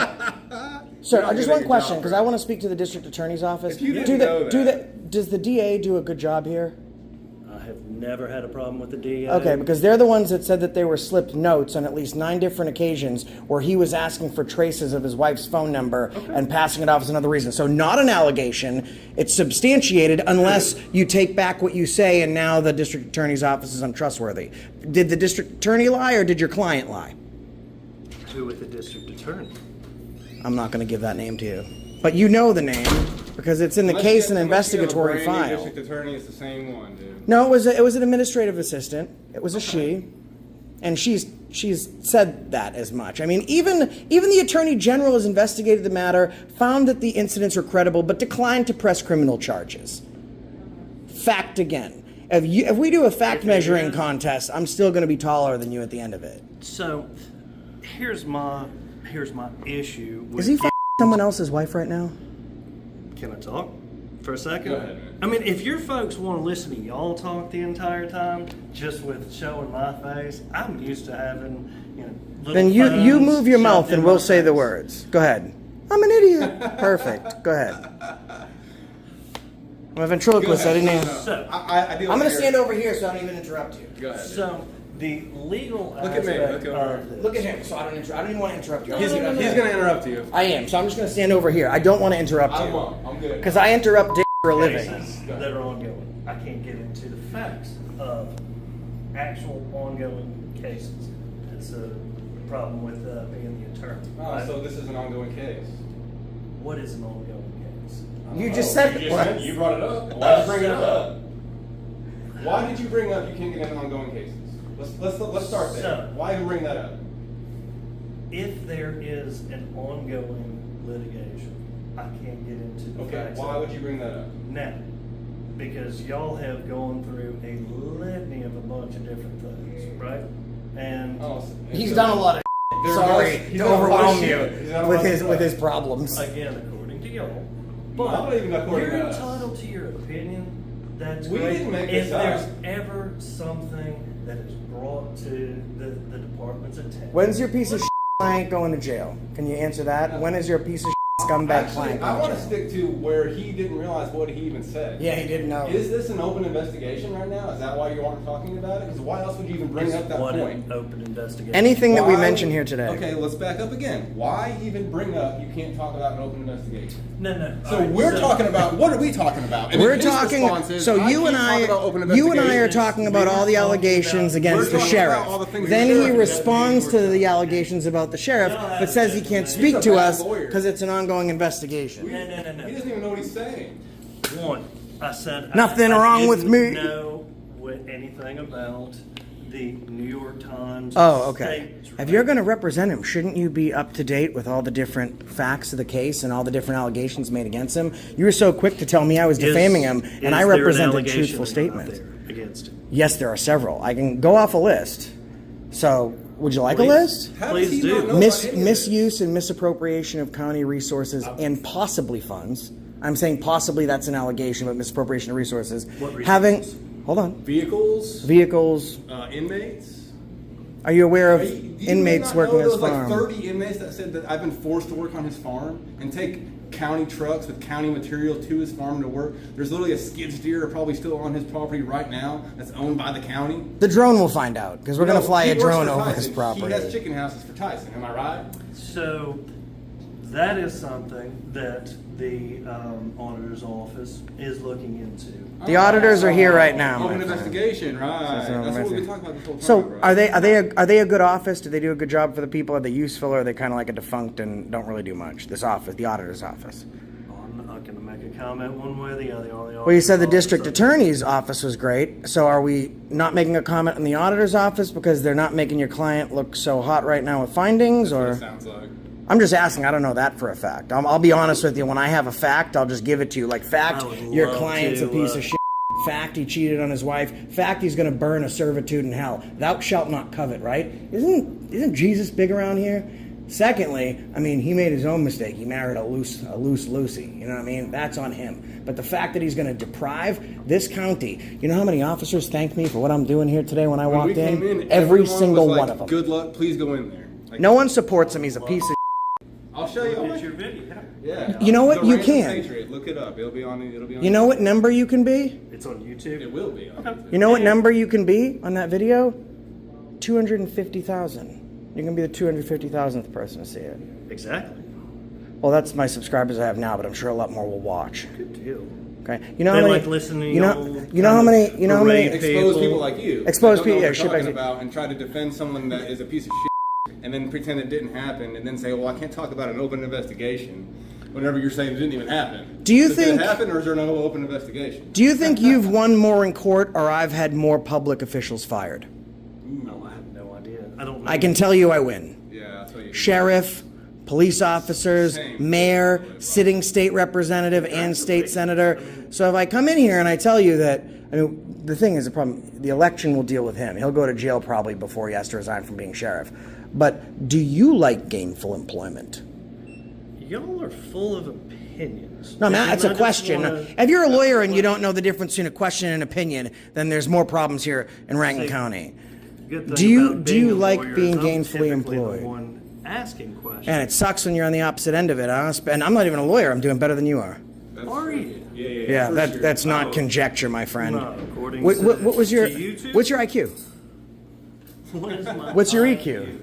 Speaker 1: Sir,
Speaker 4: You're not
Speaker 1: just
Speaker 4: gonna
Speaker 1: one
Speaker 4: do a
Speaker 1: question,
Speaker 4: job,
Speaker 1: because
Speaker 4: right?
Speaker 1: I want to speak to the district attorney's office.
Speaker 4: If you didn't know that.
Speaker 1: Does the DA do a good job here?
Speaker 3: I have never had a problem with the DA.
Speaker 1: Okay, because they're the ones that said that they were slipped notes on at least 9 different occasions where he was asking for traces of his wife's phone number and passing it off as another reason. So not an allegation. It's substantiated unless you take back what you say and now the district attorney's office is untrustworthy. Did the district attorney lie or did your client lie?
Speaker 3: Who with the district attorney?
Speaker 1: I'm not going to give that name to you. But you know the name because it's in the
Speaker 4: Unless
Speaker 1: case
Speaker 4: you
Speaker 1: and
Speaker 4: have- unless you have a
Speaker 1: investigatory
Speaker 4: brand new
Speaker 1: file.
Speaker 4: District attorney, it's the same one, dude.
Speaker 1: No, it was an administrative assistant. It was a she, and she's said that as much. I mean, even the attorney general has investigated the matter, found that the incidents were credible, but declined to press criminal charges. Fact again. If we do a fact measuring contest, I'm still going to be taller than you at the end of it.
Speaker 3: So, here's my issue. With
Speaker 1: Is he someone else's wife right now?
Speaker 3: Can I talk for a second?
Speaker 4: Go ahead, man.
Speaker 3: I mean, if your folks want to listen to y'all talk the entire time, just with showing my face, I'm used to having, little
Speaker 1: Then you
Speaker 3: phones
Speaker 1: move your
Speaker 3: shoved
Speaker 1: mouth
Speaker 3: in
Speaker 1: and
Speaker 3: my
Speaker 1: we'll say the
Speaker 3: face.
Speaker 1: words. Go ahead. I'm an idiot. Perfect. Go ahead. I'm a ventriloquist. I didn't answer.
Speaker 3: So,
Speaker 4: I deal
Speaker 1: I'm going
Speaker 4: with
Speaker 1: to stand over here so I don't even interrupt you.
Speaker 4: Go ahead.
Speaker 3: so the legal
Speaker 4: Look at me,
Speaker 3: aspect
Speaker 4: look over.
Speaker 3: of this.
Speaker 1: Look at him, so I don't even want to interrupt you.
Speaker 4: He's going to interrupt you.
Speaker 1: I am, so I'm just going to stand over here. I don't want to interrupt
Speaker 4: I
Speaker 1: you.
Speaker 4: won't. I'm good.
Speaker 1: Because I interrupt dick for a living.
Speaker 3: Cases that are ongoing. I can't get into the facts of actual ongoing cases. It's a problem with being the attorney.
Speaker 4: Oh, so this is an ongoing case.
Speaker 3: What is an ongoing case?
Speaker 1: You just said it.
Speaker 4: You brought it up. Why did you bring it up? Why did you bring up you can't get into ongoing cases? Let's start there.
Speaker 3: So-
Speaker 4: Why even bring that up?
Speaker 3: If there is an ongoing litigation, I can't get into the
Speaker 4: Okay,
Speaker 3: facts.
Speaker 4: why
Speaker 3: of
Speaker 4: would
Speaker 3: it.
Speaker 4: you bring that up?
Speaker 3: Now, because y'all have gone through a litany of a bunch of different things, right? And
Speaker 1: He's done a lot of sorry
Speaker 4: He's
Speaker 1: to
Speaker 4: done a lot of
Speaker 1: overwhelm
Speaker 4: shit.
Speaker 1: you
Speaker 4: He's done a
Speaker 1: with
Speaker 4: lot of
Speaker 1: his
Speaker 4: stuff.
Speaker 1: with his problems.
Speaker 3: again, according to y'all,
Speaker 4: Not
Speaker 3: but
Speaker 4: even according
Speaker 3: you're
Speaker 4: to us.
Speaker 3: entitled to your opinion. That's
Speaker 4: We
Speaker 3: great.
Speaker 4: didn't make
Speaker 3: if
Speaker 4: this
Speaker 3: there's
Speaker 4: up.
Speaker 3: ever something that is brought to the department's attention,
Speaker 1: When's your piece of client going to jail? Can you answer that? When is your piece of scumbag
Speaker 4: Actually,
Speaker 1: client
Speaker 4: I
Speaker 1: going
Speaker 4: want
Speaker 1: to
Speaker 4: to
Speaker 1: jail?
Speaker 4: stick to where he didn't realize what he even said.
Speaker 1: Yeah, he didn't know.
Speaker 4: Is this an open investigation right now? Is that why you aren't talking about it? Because why else would you even bring
Speaker 3: Is
Speaker 4: up that
Speaker 3: what
Speaker 4: point?
Speaker 3: an open investigation.
Speaker 1: Anything that we
Speaker 4: Why-
Speaker 1: mention here today.
Speaker 4: Okay, let's back up again. Why even bring up you can't talk about an open investigation?
Speaker 3: No.
Speaker 4: So
Speaker 3: All right,
Speaker 4: we're talking about, what are we talking about? And
Speaker 1: We're
Speaker 4: then his
Speaker 1: talking.
Speaker 4: response is,
Speaker 1: So you
Speaker 4: can't
Speaker 1: and
Speaker 4: talk about open
Speaker 1: you and I are
Speaker 4: investigations.
Speaker 1: talking about all the allegations against the
Speaker 4: We're talking
Speaker 1: sheriff.
Speaker 4: about all the things
Speaker 1: Then
Speaker 4: the
Speaker 1: he
Speaker 4: sheriff did.
Speaker 1: responds to the allegations about the sheriff, but says he can't speak
Speaker 4: He's a
Speaker 1: to
Speaker 4: bad
Speaker 1: us
Speaker 4: lawyer.
Speaker 1: because it's an ongoing investigation.
Speaker 3: No.
Speaker 4: He doesn't even know what he's saying.
Speaker 3: One, I said
Speaker 1: Nothing
Speaker 3: I
Speaker 1: wrong with
Speaker 3: didn't
Speaker 1: me.
Speaker 3: know anything about the New York Times.
Speaker 1: Oh, okay.
Speaker 3: statements,
Speaker 1: If
Speaker 3: right?
Speaker 1: you're going to represent him, shouldn't you be up to date with all the different facts of the case and all the different allegations made against him? You were so quick to tell me I was defaming him, and I
Speaker 3: is there an
Speaker 1: represented
Speaker 3: allegation
Speaker 1: truthful
Speaker 3: out
Speaker 1: statements.
Speaker 3: there against him?
Speaker 1: Yes, there are several. I can go off a list. So, would you like a list?
Speaker 4: How does
Speaker 3: Please
Speaker 4: he not
Speaker 3: do.
Speaker 4: know about any of this?
Speaker 1: Misuse and misappropriation of county resources and possibly funds. I'm saying possibly that's an allegation, but misappropriation of resources.
Speaker 3: What resources?
Speaker 1: Hold on.
Speaker 4: Vehicles,
Speaker 1: Vehicles.
Speaker 4: inmates.
Speaker 1: Are you aware of
Speaker 4: Do you
Speaker 1: inmates
Speaker 4: not
Speaker 1: working
Speaker 4: know
Speaker 1: on his
Speaker 4: there was
Speaker 1: farm?
Speaker 4: like 30 inmates that said that I've been forced to work on his farm and take county trucks with county material to his farm to work. There's literally a skid steer probably still on his property right now that's owned by the county.
Speaker 1: The drone will find out because we're going to fly
Speaker 4: he
Speaker 1: a
Speaker 4: works
Speaker 1: drone
Speaker 4: for
Speaker 1: over
Speaker 4: Tyson.
Speaker 1: his property.
Speaker 4: He has chicken houses for Tyson, am I right?
Speaker 3: So That is something that the auditor's office is looking into.
Speaker 1: The auditors are here right now. my
Speaker 4: Open
Speaker 1: friend.
Speaker 4: investigation, right? That's what we talked about this whole time.
Speaker 1: So
Speaker 4: right?
Speaker 1: are they a good office? Do they do a good job for the people? Are they useful, or are they kind of like a defunct and don't really do much? This office, the auditor's office.
Speaker 3: I'm not going to make a comment one way or the other.
Speaker 1: Well, you said the district attorney's office was great. So are we not making a comment on the auditor's office because they're not making your client look so hot right now with findings, or?
Speaker 4: It sounds like.
Speaker 1: I'm just asking. I don't know that for a fact. I'll be honest with you. When I have a fact, I'll just give it to you. Like, fact, your client's a piece of shit. Fact, he cheated on his wife. Fact, he's going to burn a servitude in hell. Thou shalt not covet, right? Isn't Jesus big around here? Secondly, I mean, he made his own mistake. He married a loose Lucy. You know what I mean? That's on him. But the fact that he's going to deprive this county, you know how many officers thanked me for what I'm doing here today when I walked
Speaker 4: we came in,
Speaker 1: Every
Speaker 4: everyone
Speaker 1: single
Speaker 4: was like,
Speaker 1: one of them.
Speaker 4: Good luck. Please go in there. Like,
Speaker 1: No one supports him. He's a piece of
Speaker 4: I'll show you.
Speaker 3: It's your video.
Speaker 4: Yeah.
Speaker 1: You know what?
Speaker 4: The
Speaker 1: You
Speaker 4: Rankin
Speaker 1: can.
Speaker 4: Patriot. Look it up. It'll be on.
Speaker 1: You know what number you can be?
Speaker 3: It's on YouTube.
Speaker 4: It will be. On YouTube.
Speaker 1: You know what number you can be on that video? 250,000. You can be the 250,000th person to see it.
Speaker 3: Exactly.
Speaker 1: Well, that's my subscribers I have now, but I'm sure a lot more will watch.
Speaker 3: Good deal.
Speaker 1: Okay. You know
Speaker 3: They
Speaker 1: how many?
Speaker 3: like listening.
Speaker 1: You know how many? You know how many?
Speaker 4: Expose people like you.
Speaker 1: Expose
Speaker 4: that don't
Speaker 1: people.
Speaker 4: know
Speaker 1: Yeah,
Speaker 4: what
Speaker 1: shit
Speaker 4: they're talking
Speaker 1: bags.
Speaker 4: about and try to defend someone that is a piece of shit, and then pretend it didn't happen, and then say, "Well, I can't talk about an open investigation." Whenever you're saying it didn't even happen.
Speaker 1: Do you
Speaker 4: Did
Speaker 1: think?
Speaker 4: it happen, or is there no open investigation?
Speaker 1: Do you think you've won more in court, or I've had more public officials fired?
Speaker 3: No, I have no idea. I don't know.
Speaker 1: I can tell you, I win.
Speaker 4: Yeah, I'll tell you.
Speaker 1: Sheriff, police officers,
Speaker 4: Same.
Speaker 1: mayor, sitting state representative, and state senator. So if I come in here and I tell you that, I mean, the thing is, the problem, the election will deal with him. He'll go to jail probably before he has to resign from being sheriff. But do you like gainful employment?
Speaker 3: Y'all are full of opinions.
Speaker 1: No, man,
Speaker 3: And
Speaker 1: it's
Speaker 3: I
Speaker 1: a
Speaker 3: just
Speaker 1: question.
Speaker 3: wanna-
Speaker 1: If you're a lawyer and you don't know the difference between a question and an opinion, then there's more problems here in Rankin
Speaker 3: See,
Speaker 1: County.
Speaker 3: Good thing
Speaker 1: Do you
Speaker 3: about being a
Speaker 1: like
Speaker 3: lawyer
Speaker 1: being
Speaker 3: is I'm
Speaker 1: gainfully
Speaker 3: typically
Speaker 1: employed?
Speaker 3: The one asking questions.
Speaker 1: And it sucks when you're on the opposite end of it, huh? And I'm not even a lawyer. I'm doing better than you are.
Speaker 3: Are you?
Speaker 1: Yeah,
Speaker 4: for sure.
Speaker 1: that's not conjecture, my friend.
Speaker 3: No, according
Speaker 1: What was your
Speaker 3: to YouTube?
Speaker 1: what's your IQ?
Speaker 3: What is my
Speaker 1: What's your EQ?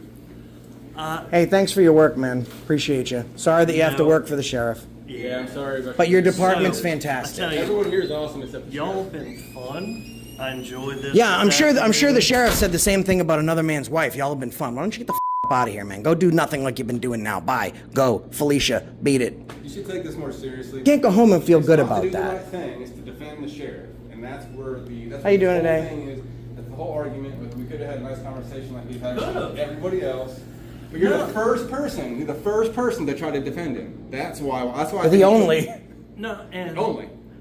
Speaker 1: Hey, thanks for your work, man. Appreciate you. Sorry that you have to work for the sheriff.
Speaker 4: Yeah, I'm sorry.
Speaker 1: But your department's
Speaker 3: So,
Speaker 1: fantastic.
Speaker 3: I tell you,
Speaker 4: Everyone here is awesome except the
Speaker 3: y'all
Speaker 4: sheriff.
Speaker 3: have been fun. I enjoyed this.
Speaker 1: Yeah, I'm
Speaker 3: this
Speaker 1: sure the
Speaker 3: afternoon.
Speaker 1: sheriff said the same thing about another man's wife. Y'all have been fun. Why don't you get the up out of here, man? Go do nothing like you've been doing now. Bye. Go. Felicia, beat it.
Speaker 4: You should take this more seriously.
Speaker 1: You can't go home and feel
Speaker 4: It's
Speaker 1: good
Speaker 4: not
Speaker 1: about
Speaker 4: to do
Speaker 1: that.
Speaker 4: The right thing is to defend the sheriff, and that's where the. That's
Speaker 1: How you
Speaker 4: what
Speaker 1: doing
Speaker 4: the whole
Speaker 1: today?
Speaker 4: Thing is, that's the whole argument. But we could have had a nice conversation like we've had with everybody else. But you're the first person. You're the first person to try to defend him. That's why. That's why. I
Speaker 1: The
Speaker 4: think
Speaker 1: only.
Speaker 3: No, and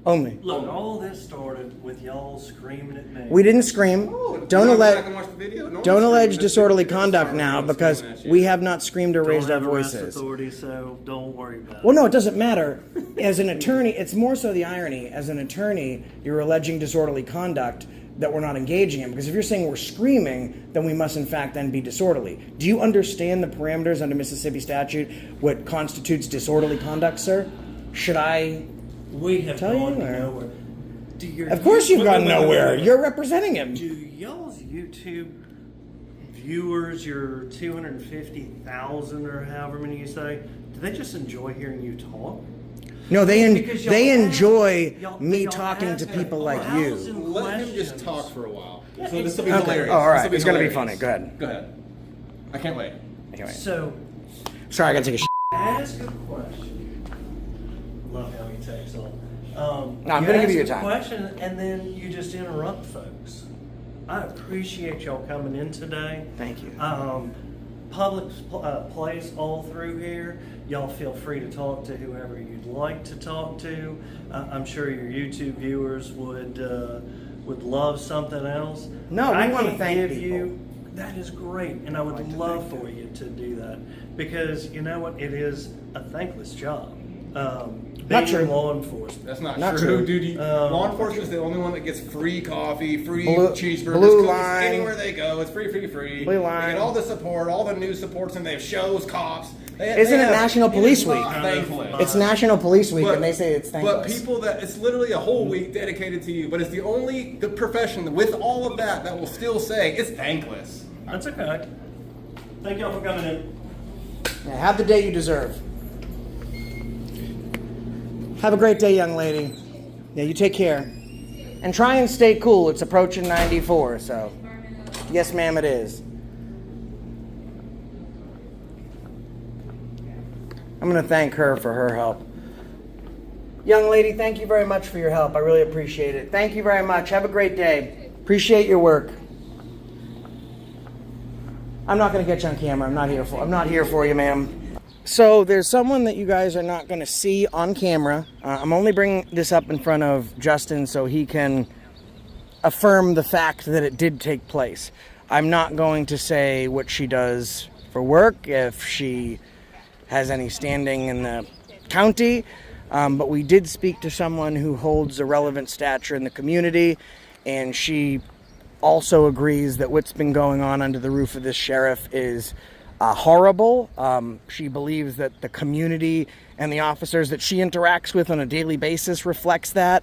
Speaker 1: Only.
Speaker 3: Look, all this started with y'all screaming at me.
Speaker 1: We didn't scream. Don't
Speaker 4: go
Speaker 1: allege.
Speaker 4: back and watch the video. No one's
Speaker 1: Don't allege
Speaker 4: screaming.
Speaker 1: disorderly
Speaker 4: It's
Speaker 1: conduct
Speaker 4: fine.
Speaker 1: now
Speaker 4: No one's
Speaker 1: because
Speaker 4: screaming at you.
Speaker 1: we have not screamed or
Speaker 3: Don't
Speaker 1: raised our
Speaker 3: have arrest
Speaker 1: voices.
Speaker 3: authority, so don't worry about it.
Speaker 1: Well, no, it doesn't matter. As an attorney, it's more so the irony. As an attorney, you're alleging disorderly conduct that we're not engaging in. Because if you're saying we're screaming, then we must in fact then be disorderly. Do you understand the parameters under Mississippi statute, what constitutes disorderly conduct, sir? Should I
Speaker 3: We have
Speaker 1: tell
Speaker 3: gone
Speaker 1: you? Or?
Speaker 3: nowhere. Do your
Speaker 1: Of course you've gone
Speaker 3: wait,
Speaker 1: nowhere.
Speaker 3: wait.
Speaker 1: You're representing him.
Speaker 3: Do y'all's YouTube viewers, your 250,000 or however many you say, do they just enjoy hearing you talk?
Speaker 1: No, they
Speaker 3: Because y'all
Speaker 1: they
Speaker 3: ask-
Speaker 1: enjoy me
Speaker 3: y'all
Speaker 1: talking
Speaker 3: ask
Speaker 1: to people like
Speaker 3: a
Speaker 1: you.
Speaker 3: thousand
Speaker 4: Let him just
Speaker 3: questions.
Speaker 4: talk for a while.
Speaker 3: Yeah,
Speaker 4: So this will be
Speaker 1: Okay.
Speaker 4: hilarious.
Speaker 1: Oh, all right.
Speaker 4: This will
Speaker 1: It's gonna be
Speaker 4: hilarious.
Speaker 1: funny. Go ahead.
Speaker 4: Go ahead. I can't wait.
Speaker 1: Anyway.
Speaker 3: So,
Speaker 1: Sorry, I gotta take a shit.
Speaker 3: ask a question. Love how he takes on.
Speaker 1: No, I'm gonna give you your
Speaker 3: ask a
Speaker 1: time.
Speaker 3: question and then you just interrupt folks. I appreciate y'all coming in today.
Speaker 1: Thank you.
Speaker 3: Public place all through here. Y'all feel free to talk to whoever you'd like to talk to. I'm sure your YouTube viewers would love something else.
Speaker 1: No, we
Speaker 3: I
Speaker 1: wanna
Speaker 3: can't
Speaker 1: thank
Speaker 3: give
Speaker 1: people.
Speaker 3: you. That is great, and I would love for you to do that because you know what? It is a thankless job.
Speaker 1: Not
Speaker 3: Being
Speaker 1: true.
Speaker 3: in law enforcement.
Speaker 4: That's not,
Speaker 1: Not
Speaker 4: true,
Speaker 1: true.
Speaker 4: dude. Law enforcement is the only one that gets free coffee, free cheeseburgers.
Speaker 1: Blue
Speaker 4: cookies,
Speaker 1: line.
Speaker 4: Anywhere they go, it's free.
Speaker 1: Blue line.
Speaker 4: They get all the support, all the news supports, and they have shows, cops.
Speaker 1: Isn't it National Police Week?
Speaker 4: Thankfully.
Speaker 1: It's National Police Week, and they say it's
Speaker 4: But
Speaker 1: thankless.
Speaker 4: people it's literally a whole week dedicated to you, but it's the only profession with all of that will still say it's thankless.
Speaker 3: That's okay. Thank y'all for coming in.
Speaker 1: Yeah, have the day you deserve. Have a great day, young lady. Yeah, you take care. And try and stay cool. It's approaching 94, so yes, ma'am, it is. I'm going to thank her for her help. Young lady, thank you very much for your help. I really appreciate it. Thank you very much. Have a great day. Appreciate your work. I'm not going to get you on camera. I'm not here for you, ma'am. So there's someone that you guys are not going to see on camera. I'm only bringing this up in front of Justin so he can affirm the fact that it did take place. I'm not going to say what she does for work, if she has any standing in the county, but we did speak to someone who holds a relevant stature in the community, and she also agrees that what's been going on under the roof of this sheriff is horrible. She believes that the community and the officers that she interacts with on a daily basis reflects that.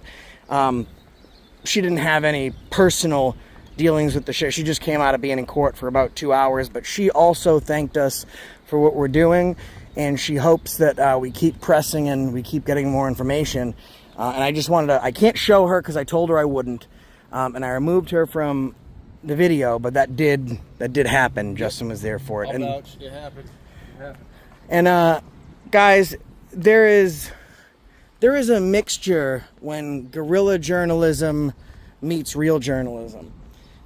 Speaker 1: She didn't have any personal dealings with the sheriff. She just came out of being in court for about 2 hours, but she also thanked us for what we're doing, and she hopes that we keep pressing and we keep getting more information. And I just wanted to, I can't show her because I told her I wouldn't, and I removed her from the video, but that did happen. Justin was there for it.
Speaker 13: It happened.
Speaker 1: And guys, there is a mixture when guerrilla journalism meets real journalism,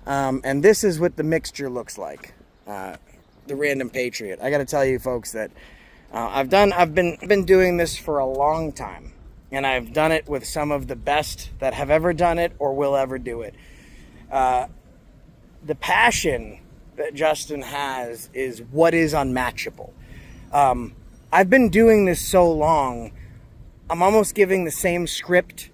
Speaker 1: and this is what the mixture looks like. The Random Patriot. I got to tell you, folks, that I've been doing this for a long time, and I've done it with some of the best that have ever done it or will ever do it. The passion that Justin has is what is unmatchable. I've been doing this so long, I'm almost giving the same script,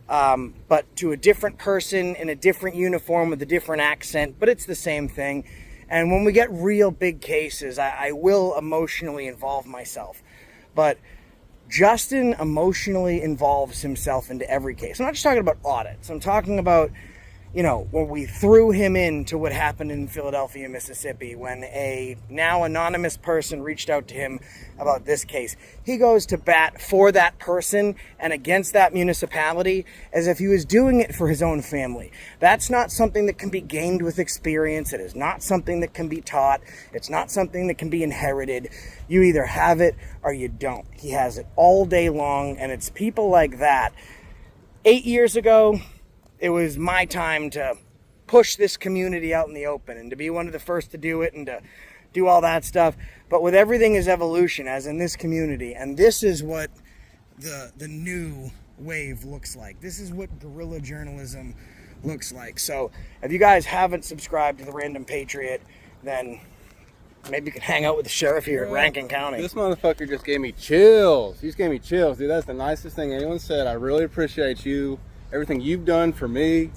Speaker 1: but to a different person in a different uniform with a different accent, but it's the same thing. And when we get real big cases, I will emotionally involve myself. But Justin emotionally involves himself into every case. I'm not just talking about audits. I'm talking about, you know, when we threw him into what happened in Philadelphia, Mississippi, when a now anonymous person reached out to him about this case. He goes to bat for that person and against that municipality as if he was doing it for his own family. That's not something that can be gained with experience. It is not something that can be taught. It's not something that can be inherited. You either have it or you don't. He has it all day long, and it's people like that. 8 years ago, it was my time to push this community out in the open and to be one of the first to do it and to do all that stuff. But with everything is evolution, as in this community. And this is what the new wave looks like. This is what guerrilla journalism looks like. So if you guys haven't subscribed to the Random Patriot, then maybe you can hang out with the sheriff here at Rankin County.
Speaker 16: This motherfucker just gave me chills. He just gave me chills. Dude, that's the nicest thing anyone said. I really appreciate you. Everything you've done for me.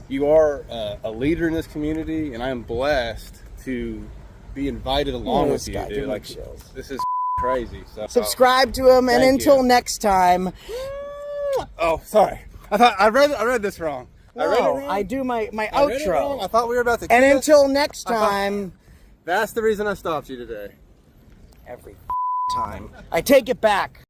Speaker 16: You are a leader in this community, and I am blessed to be invited along with you, dude. Like, this is crazy. So,
Speaker 1: subscribe to him, and until next time.
Speaker 16: Oh, sorry. I read this wrong.
Speaker 1: No,
Speaker 16: I read it wrong.
Speaker 1: I do my
Speaker 16: I read it
Speaker 1: outro.
Speaker 16: wrong. I thought we were about to
Speaker 1: And
Speaker 16: kiss.
Speaker 1: until next time.
Speaker 16: That's the reason I stopped you today.
Speaker 1: Every time. I take it back.